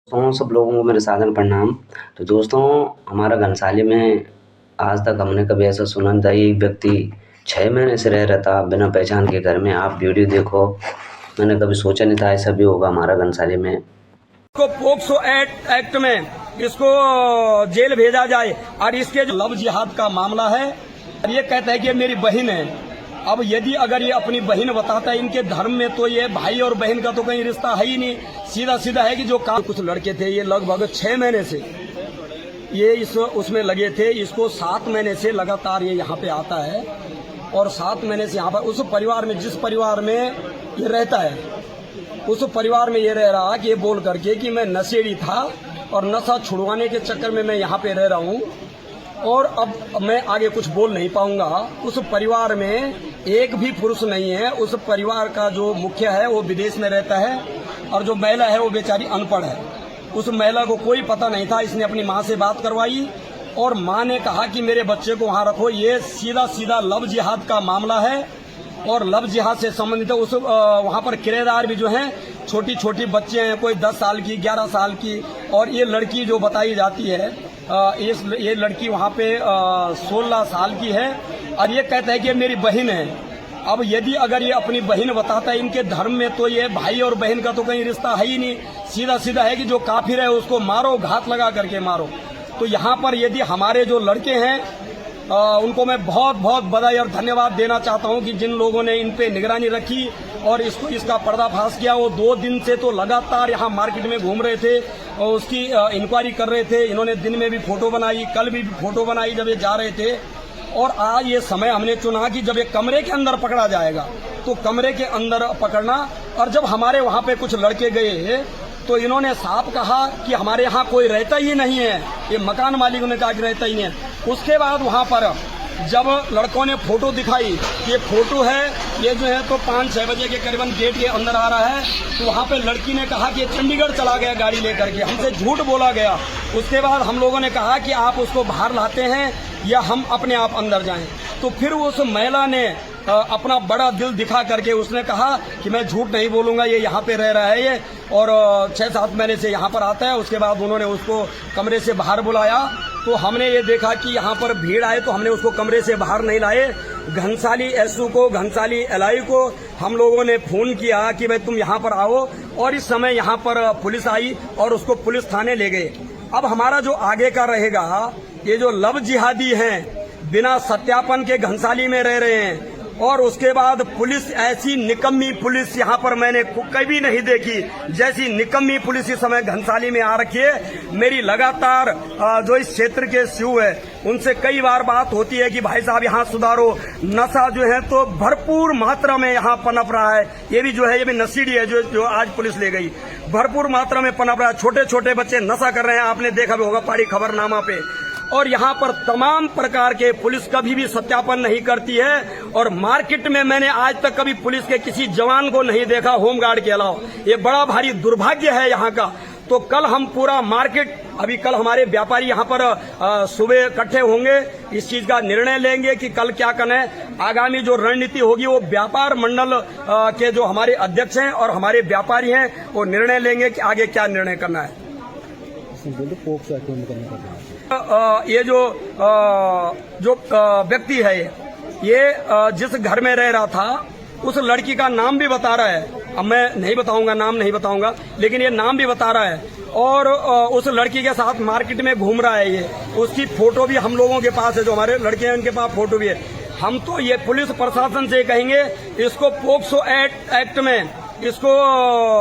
दोस्तों सब लोगों को मेरे सादर प्रणाम। तो दोस्तों हमारा घनसाली में आज तक हमने कभी ऐसा सुना नहीं था। एक व्यक्ति 6 महीने से रह रहा था बिना पहचान के घर में। आप वीडियो देखो, मैंने कभी सोचा नहीं था ऐसा भी होगा हमारा घनसाली में। इसको पोक्सो एक्ट में इसको जेल भेजा जाए। और इसके जो लव जिहाद का मामला है, और ये कहता है कि मेरी बहन है। अब यदि अगर ये अपनी बहन बताता है इनके धर्म में, तो ये भाई और बहन का तो कहीं रिश्ता है ही नहीं। सीधा सीधा है कि जो काम कुछ लड़के थे, ये लगभग 6 महीने से ये उसमें लगे थे। इसको 7 महीने से लगातार ये यहाँ पे आता है और 7 महीने से यहाँ पर उस परिवार में, जिस परिवार में ये रहता है, उस परिवार में ये रह रहा कि ये बोल करके कि मैं नशेड़ी था और नशा छुड़वाने के चक्कर में मैं यहाँ पे रह रहा हूँ और अब मैं आगे कुछ बोल नहीं पाऊंगा। उस परिवार में एक भी पुरुष नहीं है। उस परिवार का जो मुखिया है वो विदेश में रहता है और जो महिला है वो बेचारी अनपढ़ है। उस महिला को कोई पता नहीं था। इसने अपनी माँ से बात करवाई और माँ ने कहा कि मेरे बच्चे को वहाँ रखो। ये सीधा सीधा लव जिहाद का मामला है और लव जिहाद से संबंधित है। उस वहाँ पर किराएदार भी जो हैं छोटी छोटी बच्चे हैं, कोई 10 साल की, 11 साल की, और ये लड़की जो बताई जाती है ये लड़की वहाँ पे 16 साल की है और ये कहता है कि मेरी बहन है। अब यदि अगर ये अपनी बहन बताता है इनके धर्म में, तो ये भाई और बहन का तो कहीं रिश्ता है ही नहीं। सीधा सीधा है कि जो काफिर है उसको मारो, घात लगा करके मारो। तो यहाँ पर यदि हमारे जो लड़के हैं उनको मैं बहुत बहुत बधाई और धन्यवाद देना चाहता हूँ कि जिन लोगों ने इन पे निगरानी रखी और इसका पर्दाफाश किया। वो 2 दिन से तो लगातार यहाँ मार्केट में घूम रहे थे और उसकी इंक्वायरी कर रहे थे। इन्होंने दिन में भी फोटो बनाई, कल भी फोटो बनाई जब ये जा रहे थे। और आज ये समय हमने चुना कि जब ये कमरे के अंदर पकड़ा जाएगा तो कमरे के अंदर पकड़ना। और जब हमारे वहाँ पे कुछ लड़के गए तो इन्होंने साफ कहा कि हमारे यहाँ कोई रहता ही नहीं है। ये मकान मालिकों ने कहा कि रहता ही नहीं है। उसके बाद वहाँ पर जब लड़कों ने फोटो दिखाई, ये फोटो है, ये जो है तो 5-6 बजे के करीबन गेट के अंदर आ रहा है। तो वहाँ पे लड़की ने कहा कि चंडीगढ़ चला गया गाड़ी लेकर के, हमसे झूठ बोला गया। उसके बाद हम लोगों ने कहा कि आप उसको बाहर लाते हैं या हम अपने आप अंदर जाएं। तो फिर उस महिला ने अपना बड़ा दिल दिखा करके उसने कहा कि मैं झूठ नहीं बोलूंगा, ये यहाँ पे रह रहा है ये, और 6-7 महीने से यहाँ पर आता है। उसके बाद उन्होंने उसको कमरे से बाहर बुलाया। तो हमने ये देखा कि यहाँ पर भीड़ आए तो हमने उसको कमरे से बाहर नहीं लाए। घनसाली एसओ को, घनसाली एलआई को हम लोगों ने फोन किया कि भाई तुम यहाँ पर आओ, और इस समय यहाँ पर पुलिस आई और उसको पुलिस थाने ले गए। अब हमारा जो आगे का रहेगा, ये जो लव जिहादी हैं, बिना सत्यापन के घनसाली में रह रहे हैं, और उसके बाद पुलिस, ऐसी निकम्मी पुलिस यहाँ पर मैंने कभी नहीं देखी जैसी निकम्मी पुलिस इस समय घनसाली में आ रखी है। मेरी लगातार जो इस क्षेत्र के सीओ है उनसे कई बार बात होती है कि भाई साहब यहाँ सुधारो। नशा जो है तो भरपूर मात्रा में यहाँ पनप रहा है। ये भी जो है ये भी नशीड़ी है जो आज पुलिस ले गई, भरपूर मात्रा में पनप रहा है। छोटे छोटे बच्चे नशा कर रहे हैं, आपने देखा भी होगा पहाड़ी खबरनामा पे। और यहाँ पर तमाम प्रकार के पुलिस कभी भी सत्यापन नहीं करती है। और मार्केट में मैंने आज तक कभी पुलिस के किसी जवान को नहीं देखा होमगार्ड के अलावा। ये बड़ा भारी दुर्भाग्य है यहाँ का। तो कल हम पूरा मार्केट, अभी कल हमारे व्यापारी यहाँ पर सुबह इकट्ठे होंगे, इस चीज का निर्णय लेंगे कि कल क्या करना है। आगामी जो रणनीति होगी वो व्यापार मंडल के जो हमारे अध्यक्ष हैं और हमारे व्यापारी हैं वो निर्णय लेंगे कि आगे क्या निर्णय करना है। ये जो व्यक्ति है, ये जिस घर में रह रहा था उस लड़की का नाम भी बता रहा है। अब मैं नहीं बताऊंगा, नाम नहीं बताऊंगा, लेकिन ये नाम भी बता रहा है। और उस लड़की के साथ मार्केट में घूम रहा है ये। उसकी फोटो भी हम लोगों के पास है, जो हमारे लड़के हैं उनके पास फोटो भी है। हम तो ये पुलिस प्रशासन से कहेंगे इसको पोक्सो एक्ट में इसको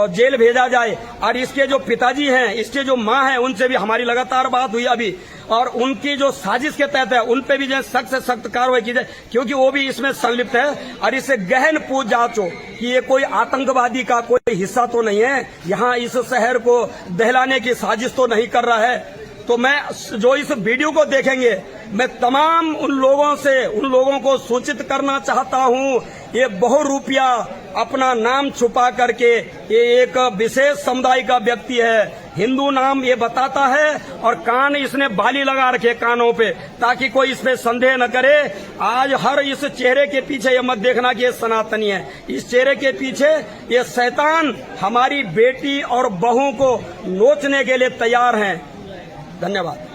जेल भेजा जाए। और इसके जो पिताजी हैं, इसके जो माँ हैं, उनसे भी हमारी लगातार बात हुई अभी, और उनकी जो साजिश के तहत है उन पे भी जो सख्त से सख्त कार्रवाई की जाए, क्योंकि वो भी इसमें संलिप्त है। और इससे गहन पूछ जांच हो कि ये कोई आतंकवादी का कोई हिस्सा तो नहीं है, यहाँ इस शहर को दहलाने की साजिश तो नहीं कर रहा है। तो मैं जो इस वीडियो को देखेंगे, मैं तमाम उन लोगों को सूचित करना चाहता हूँ। ये बहुरूपिया अपना नाम छुपा करके ये एक विशेष समुदाय का व्यक्ति है, हिंदू नाम ये बताता है, और कान इसने बाली लगा रखे कानों पे, ताकि कोई इस पे संदेह न करे। आज हर इस चेहरे के पीछे ये मत देखना कि ये सनातनी है, इस चेहरे के पीछे ये शैतान हमारी बेटी और बहू को नोचने के लिए तैयार हैं। धन्यवाद।